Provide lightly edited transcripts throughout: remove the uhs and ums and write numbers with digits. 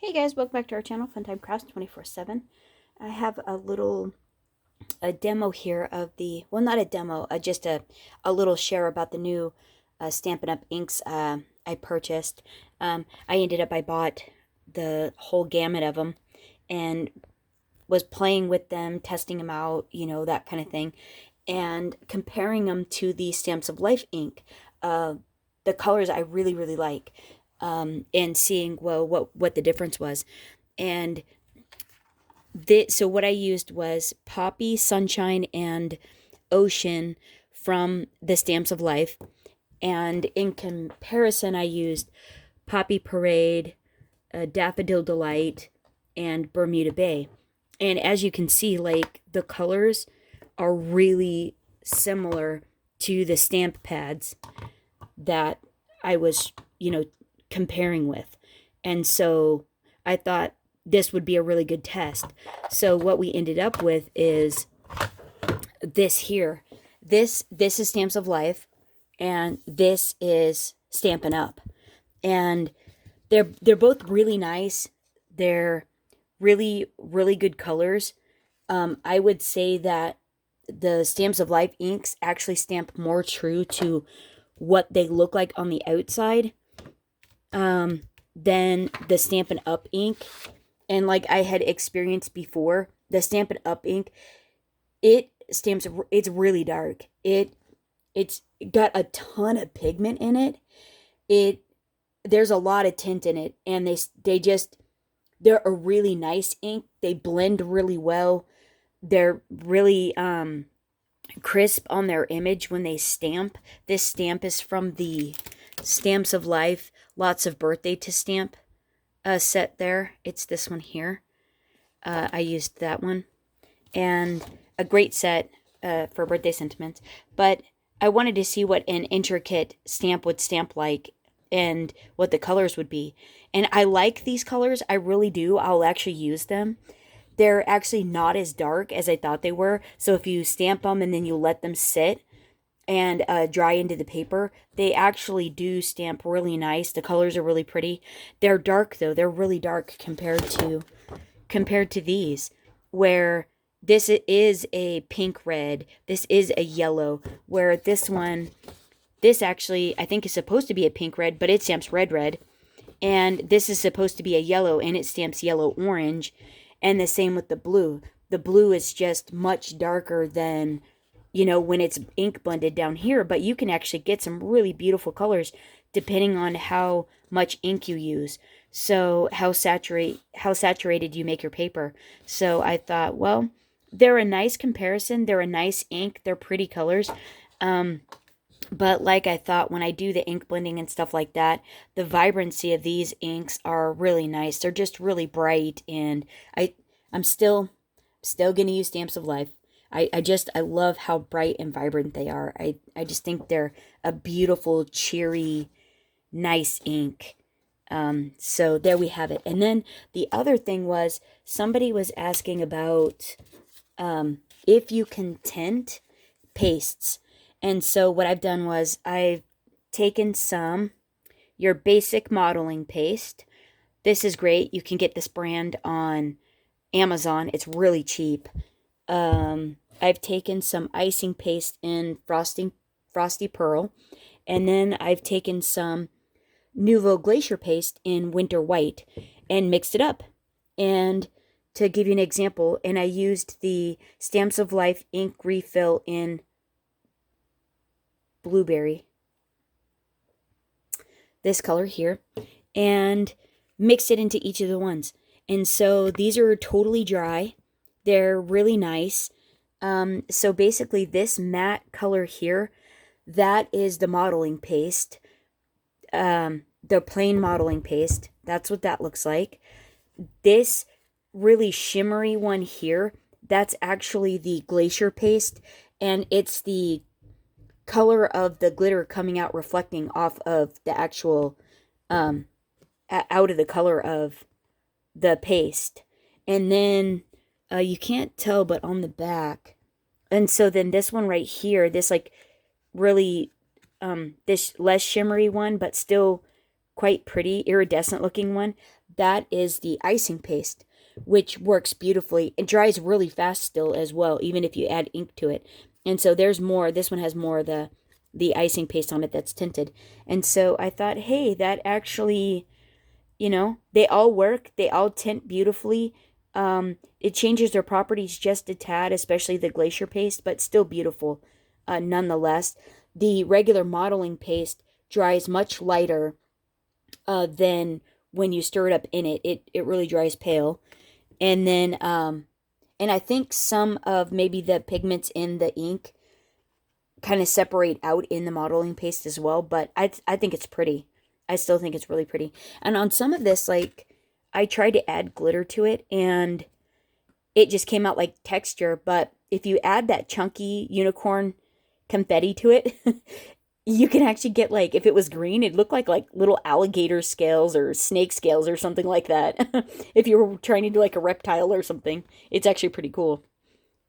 Hey guys, welcome back to our channel, Funtime Crafts 24/7. I have a demo here of the, well, not a demo, just a little share about the new Stampin' Up! Inks I purchased. I bought the whole gamut of them and was playing with them, testing them out, that kind of thing, and comparing them to the Stamps of Life ink. The colors I really, really like, and seeing, well, what the difference was. And so what I used was Poppy, Sunshine, and Ocean from the Stamps of Life. And in comparison, I used Poppy Parade, Daffodil Delight, and Bermuda Bay. And as you can see, like, the colors are really similar to the stamp pads that I was, comparing with. And so I thought this would be a really good test. So what we ended up with is this here. This is Stamps of Life, and this is Stampin' Up. And they're both really nice. They're really, really good colors. I would say that the Stamps of Life inks actually stamp more true to what they look like on the outside than the Stampin' Up ink. And like I had experienced before, the Stampin' Up ink, it's really dark. It's got a ton of pigment in it. There's a lot of tint in it, and they're a really nice ink. They blend really well. They're really crisp on their image when they stamp. This stamp is from the Stamps of Life Lots of Birthday to Stamp set there. It's this one here. I used that one. And a great set for birthday sentiments. But I wanted to see what an intricate stamp would stamp like and what the colors would be. And I like these colors. I really do. I'll actually use them. They're actually not as dark as I thought they were. So if you stamp them and then you let them sit and dry into the paper, they actually do stamp really nice. The colors are really pretty. They're dark though. They're really dark compared to these, where this is a pink red, this is a yellow, where this actually I think is supposed to be a pink red, but it stamps red red. And this is supposed to be a yellow, and it stamps yellow orange. And the same with the blue. The blue is just much darker than, when it's ink blended down here. But you can actually get some really beautiful colors depending on how much ink you use. So how saturated you make your paper. So I thought, well, they're a nice comparison. They're a nice ink. They're pretty colors. But like I thought, when I do the ink blending and stuff like that, the vibrancy of these inks are really nice. They're just really bright, and I'm still going to use Stamps of Life. I love how bright and vibrant they are. I just think they're a beautiful, cheery, nice ink. So there we have it. And then the other thing was, somebody was asking about if you can tint pastes. And so what I've done was I've taken your basic modeling paste. This is great. You can get this brand on Amazon. It's really cheap. I've taken some icing paste in Frosty Pearl. And then I've taken some Nouveau Glacier paste in Winter White and mixed it up. And to give you an example, and I used the Stamps of Life ink refill in Blueberry, this color here, and mix it into each of the ones. And so these are totally dry. They're really nice. So basically this matte color here, that is the modeling paste, the plain modeling paste. That's what that looks like. This really shimmery one here, that's actually the glacier paste, and it's the color of the glitter coming out, reflecting off of the actual out of the color of the paste. And then you can't tell, but on the back, and so then this one right here, this like really this less shimmery one, but still quite pretty, iridescent looking one, that is the icing paste, which works beautifully. It dries really fast still as well, even if you add ink to it. And so there's more. This one has more of the icing paste on it that's tinted. And so I thought, hey, that actually, they all work. They all tint beautifully. It changes their properties just a tad, especially the glacier paste, but still beautiful nonetheless. The regular modeling paste dries much lighter than when you stir it up in it. It really dries pale. And then, and I think some of maybe the pigments in the ink kind of separate out in the modeling paste as well, but I think it's pretty. I still think it's really pretty. And on some of this, like, I tried to add glitter to it and it just came out like texture, but if you add that chunky unicorn confetti to it, you can actually get, like, if it was green, it'd look like little alligator scales or snake scales or something like that. If you were trying to do like a reptile or something, it's actually pretty cool.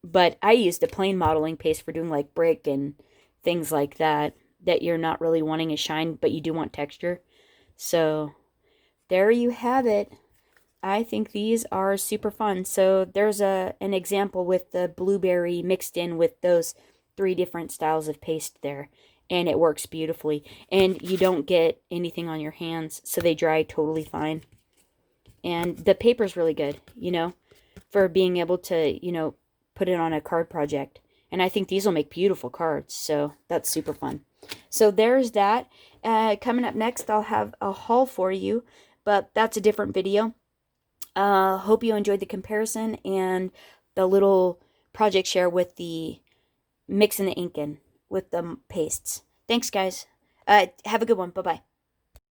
But I used a plain modeling paste for doing like brick and things like that, that you're not really wanting a shine, but you do want texture. So there you have it. I think these are super fun. So there's an example with the blueberry mixed in with those three different styles of paste there. And it works beautifully. And you don't get anything on your hands, so they dry totally fine. And the paper's really good, for being able to, put it on a card project. And I think these will make beautiful cards, so that's super fun. So there's that. Coming up next, I'll have a haul for you, but that's a different video. Hope you enjoyed the comparison and the little project share with the mixing the ink in with the pastes. Thanks, guys. Have a good one. Bye-bye.